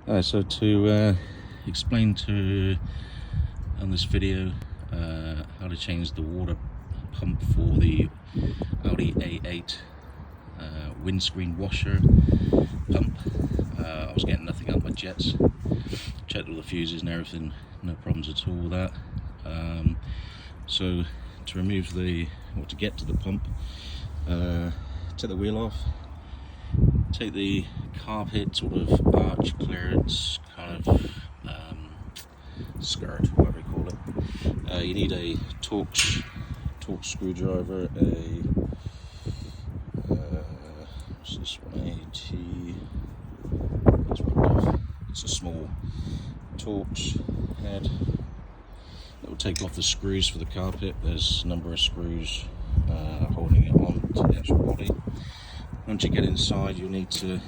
So to explain to on this video how to change the water pump for the Audi A8 windscreen washer pump. I was getting nothing out my jets, checked all the fuses and everything, no problems at all with that. So to remove to get to the pump, take the wheel off, take the carpet sort of arch clearance kind of skirt, whatever you call it. You need a Torx screwdriver, what's this one, it's a small Torx head that will take off the screws for the carpet. There's a number of screws holding it on to the actual body. Once you get inside, you'll need to,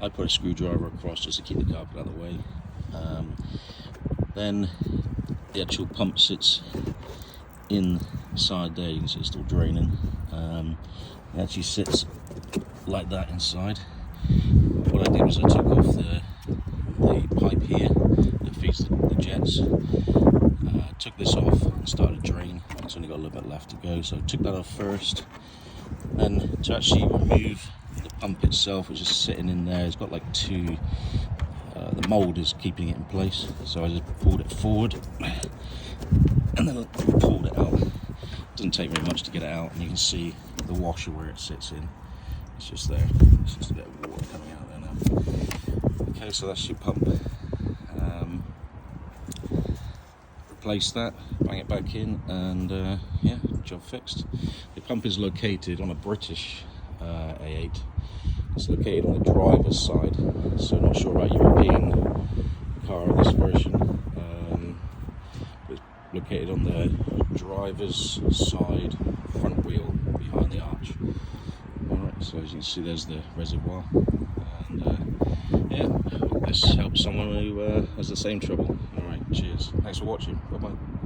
I put a screwdriver across just to keep the carpet out of the way. Then the actual pump sits inside there. You can see it's still draining. It actually sits like that inside. What I did was I took off the pipe here that feeds the jets. Took this off and started to drain. It's only got a little bit left to go, so I took that off first. And to actually remove the pump itself, which is sitting in there, it's got like two, the mould is keeping it in place, so I just pulled it forward and then pulled it out. It doesn't take very much to get it out, and you can see the washer where it sits in. It's just there. It's just a bit of water coming out there now. Okay, so that's your pump. Replace that, bang it back in, and yeah, job fixed. The pump is located on a British A8. It's located on the driver's side, so I'm not sure about European car, this version. It's located on the driver's side front wheel behind the arch. Alright, so as you can see, there's the reservoir. And yeah, I hope this helps someone who has the same trouble. Alright, cheers. Thanks for watching. Bye bye.